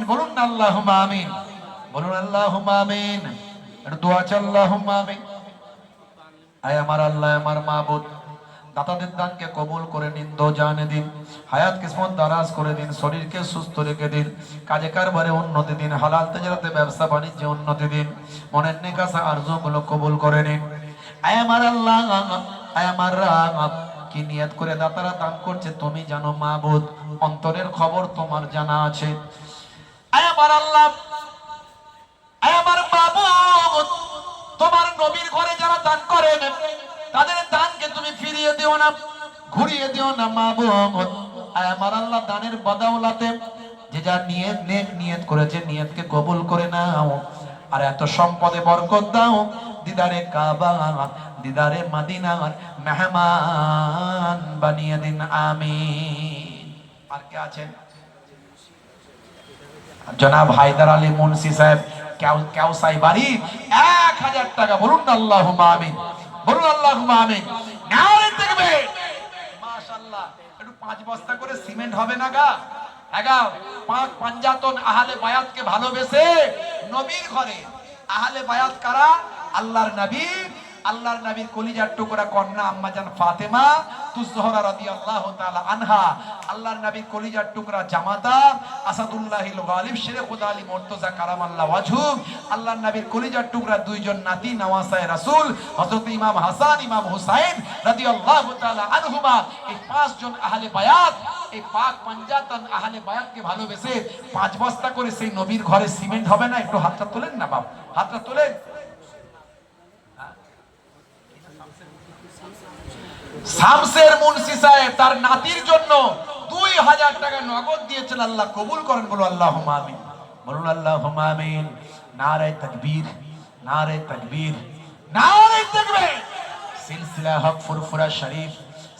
বলুন না আল্লাহুম্মা আমিন, বলুন আল্লাহুম্মা আমিন, একটু দোয়া চাই আল্লাহুম্মা আমিন। আয় আমার আল্লাহ, আমার মাবুদ, দাতাদের দানকে কবুল করে নিন, দো জানে দিন, হায়াত কিসমত দারাজ করে দিন, শরীরকে সুস্থ রেখে দিন, কাজে কারবারে উন্নতি দিন, হালাল তেজারাতে ব্যবসা বাণিজ্যে উন্নতি দিন, মনের নেক আশা আরজুগুলো কবুল করে নিন। আয় আমার আল্লাহ, আয় আমার রাব, কি নিয়ত করে দাতারা দান করছে তুমি জানো মাবুদ, অন্তরের খবর তোমার জানা আছে। আয় আমার আল্লাহ, আয় আমার মাবুদ, তোমার নবীর ঘরে যারা দান করেন তাদের দানকে তুমি ফিরিয়ে দিও না, ঘুরিয়ে দিও না মাবুদ। আয় আমার আল্লাহ, দানের বদৌলতে যে যা নিয়ত নেক নিয়ত করেছে নিয়তকে কবুল করে নাও, আর এত সম্পদে বরকত দাও, দিদারে কাবা, দিদারে মদিনার মেহমান বানিয়ে দিন, আমিন। আর কে আছেন? জনাব হায়দার আলী মুন্সি সাহেব, কেউসাই বাড়ি, 1000 টাকা। বলুন না আল্লাহুম্মা আমিন, বলুন আল্লাহুম্মা আমিন। নারে তাকবীর, মাশাআল্লাহ। একটু 5 বস্তা করে সিমেন্ট হবে না গা? এগাও পাক পাঞ্জাতন আহলে বায়াতকে ভালোবেসে নবীর ঘরে, আহলে বায়াত কারা? আল্লাহর নবী, আল্লাহর নবীর কলিজার টুকরা কন্যা আম্মা জান ফাতেমা তুজহরা রাদিয়াল্লাহু তাআলা আনহা, আল্লাহর নবীর কলিজার টুকরা জামাতা আসাদুল্লাহিল গালিব শেরে খুদা আলী মুর্তজা কারামাল্লাহু ওয়াজহু, আল্লাহর নবীর কলিজার টুকরা দুইজন নাতি নওয়াসায়ে রাসূল হযরত ইমাম হাসান ইমাম হুসাইন রাদিয়াল্লাহু তাআলা আনহুমা। এই 5 জন আহলে বায়াত, এই পাক পাঞ্জাতন আহলে বায়াতকে ভালোবেসে 5 বস্তা করে সেই নবীর ঘরে সিমেন্ট হবে না? একটু হাতটা তোলেন না বাপ, হাতটা তোলেন। শামসের মুন্সি সাহেব তার নাতির জন্য 2000 টাকা নগদ দিয়েছেন, আল্লাহ কবুল করেন, বলো আল্লাহুম্মা আমিন, বলুন আল্লাহুম্মা আমিন। নারে তাকবীর, নারে তাকবীর, নারে তাকবীর। সিলসিলা হক ফুরফুরা শরীফ,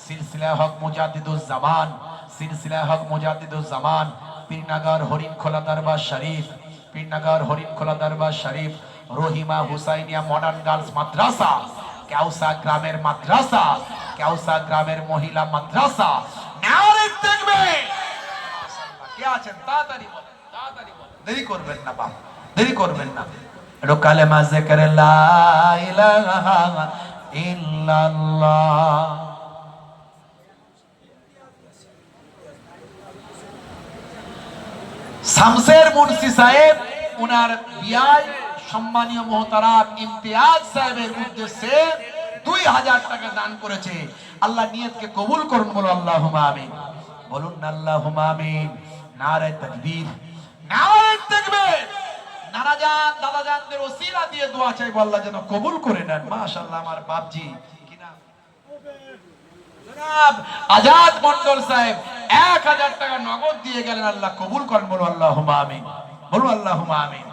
সিলসিলা হক মুজাদ্দিদুজ জামান, সিলসিলা হক মুজাদ্দিদুজ জামান, পীরনগর হরিণখোলা দরবার শরীফ, পীরনগর হরিণখোলা দরবার শরীফ, রহিমা হুসাইনিয়া মডার্ন গার্লস মাদ্রাসা, কেউসা গ্রামের মাদ্রাসা, কেউসা গ্রামের মহিলা মাদ্রাসা। নারে তাকবীর। কে আছেন? তাড়াতাড়ি বলেন, তাড়াতাড়ি বলেন, দেরি করবেন না বাপ, দেরি করবেন না। একটু কালেমা জিকির লা ইলাহা ইল্লাল্লাহ। শামসের মুন্সি সাহেব উনার বিয়ায় সম্মানীয় মুহতারাম ইমতিয়াজ সাহেবের উদ্দেশ্যে 2000 টাকা দান করেছে, আল্লাহ নিয়তকে কবুল করুন, বলো আল্লাহুম্মা আমিন, বলুন না আল্লাহুম্মা আমিন। নারে তাকবীর, নারে তাকবীর। নানা জান দাদা জানদের ওসিলা দিয়ে দোয়া চাইবো, আল্লাহ যেন কবুল করে নেন। মাশাআল্লাহ, আমার বাপজি কি নাম? জনাব আজাদ মন্ডল সাহেব 1000 টাকা নগদ দিয়ে গেলেন, আল্লাহ কবুল করেন, বলো আল্লাহুম্মা আমিন, বলুন আল্লাহুম্মা আমিন।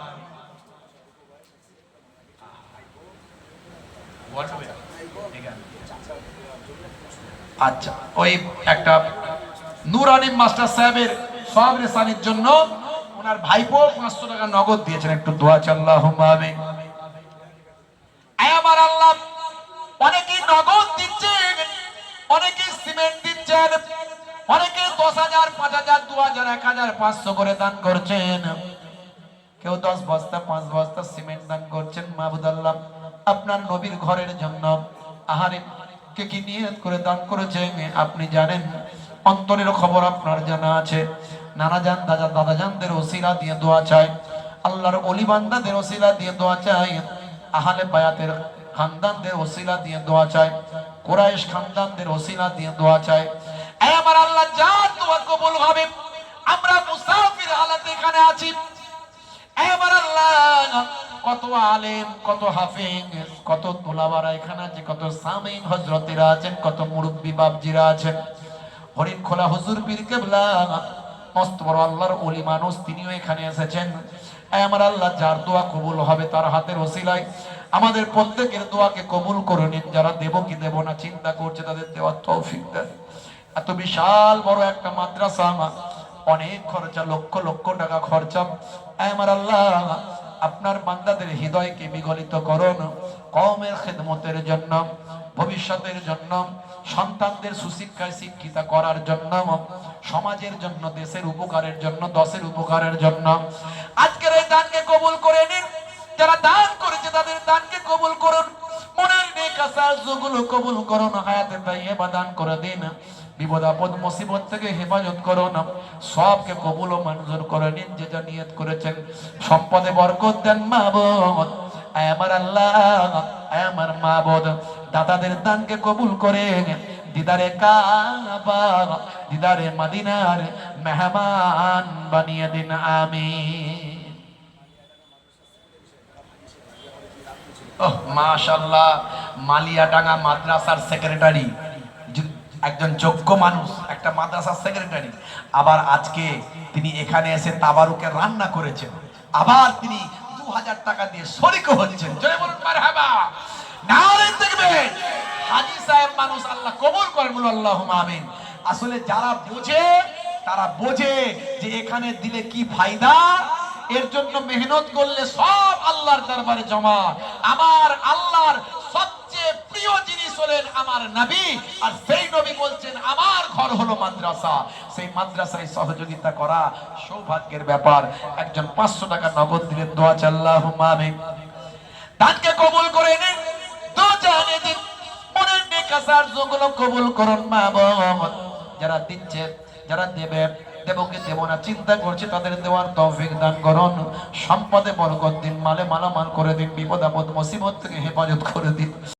আচ্ছা, ওই একটা নুরানি মাস্টার সাহেবের সওয়াব রেসানির জন্য ওনার ভাইপো 500 টাকা নগদ দিয়েছেন, একটু দোয়া চাই আল্লাহুম্মা আমিন। আমার আল্লাহ, অনেকেই নগদ দিচ্ছেন, অনেকেই সিমেন্ট দিচ্ছেন, অনেকে 10,000 5,000 2,000 1,000 500 করে দান করছেন, কেউ 10 বস্তা 5 বস্তা সিমেন্ট দান করছেন। মাবুদ আল্লাহ, আপনার নবীর ঘরের জন্য আহারে কে কি নিয়ত করে দান করেছেন আপনি জানেন, অন্তরের খবর আপনার জানা আছে। নানা জান দাদা জানদের ওসিলা দিয়ে দোয়া চাই, আল্লাহর ওলি বান্দাদের ওসিলা দিয়ে দোয়া চাই, আহলে বায়াতের খানদানদের ওসিলা দিয়ে দোয়া চাই, কুরাইশ খানদানদের ওসিলা দিয়ে দোয়া চাই। এই আমার আল্লাহ, যার দোয়া কবুল হবে, আমরা মুসাফির হালাতে এখানে আছি। এই আমার আল্লাহ, কত আলেম, কত হাফেজ, কত তোলাবারা এখানে আছে, কত সামিন হযরতেরা আছেন, কত মুরব্বি বাপজিরা আছেন। হরিণখোলা হুজুর পীর কেবলা মস্ত বড় আল্লাহর ওলি মানুষ, তিনিও এখানে এসেছেন। আমার আল্লাহ, যার দোয়া কবুল হবে তার হাতের ওসিলায় আমাদের প্রত্যেকের দোয়াকে কবুল করে নিন। যারা দেব কি দেব না চিন্তা করছে, তাদের দেওয়ার তৌফিক দেন। এত বিশাল বড় একটা মাদ্রাসা, অনেক খরচা, লক্ষ লক্ষ টাকা খরচা। আমার আল্লাহ, আপনার বান্দাদের হৃদয়কে বিগলিত করুন কওমের খেদমতের জন্য, ভবিষ্যতের জন্য, সন্তানদের সুশিক্ষায় শিক্ষিত করার জন্য, সমাজের জন্য, দেশের উপকারের জন্য, দশের উপকারের জন্য। আজকের এই দানকে কবুল করে নিন। যারা দান করেছে তাদের দানকে কবুল করুন, মনের নেক আশাগুলো কবুল করুন, হায়াতে তাইয়্যিবা দান করে দিন, বিপদ আপদ মুসিবত থেকে হেফাজত করুন, সবকে কবুল ও মঞ্জুর করে নিন। যে যা নিয়ত করেছেন সম্পদে বরকত দেন মাবুদ। আয় আমার আল্লাহ, আয় আমার মাবুদ, দাতাদের দানকে কবুল করে দিদারে কাবা, দিদারে মদিনার মেহমান বানিয়ে দিন, আমিন। মাশাআল্লাহ, মালিয়াডাঙ্গা মাদ্রাসার সেক্রেটারি, একজন যোগ্য মানুষ, একটা মাদ্রাসার সেক্রেটারি, আবার আজকে তিনি এখানে এসে তাবারুকে রান্না করেছেন, আবার তিনি 2000 টাকা দিয়ে শরীক হচ্ছেন। জয় বলুন মারহাবা, নারে তাকবীর। হাজী সাহেব মানুষ, আল্লাহ কবুল করেন, বলুন আল্লাহুম্মা আমিন। আসলে যারা বোঝে তারা বোঝে যে এখানে দিলে কি ফায়দা, এর জন্য মেহনত করলে সব আল্লাহর দরবারে জমা। আমার আল্লাহর সবচেয়ে প্রিয় জিনিস হলেন আমার নবী, আর সেই নবী বলছেন আমার ঘর হলো মাদ্রাসা। সেই মাদ্রাসায় সহযোগিতা করা সৌভাগ্যের ব্যাপার। একজন 500 টাকা নগদ দিলেন, দোয়া আল্লাহুম্মা আমিন। দানকে কবুল করে নিন, দো জানে দিন, মনের নেক আশাগুলো কবুল করুন মাবুদ। যারা দিচ্ছে, যারা দেবে, দেবকে দেব না চিন্তা করছে, তাদের দেওয়ার তৌফিক দান করুন, সম্পদে বরকত দিন, মালে মালামাল করে দিন, বিপদ আপদ মুসিবত থেকে হেফাজত করে দিন।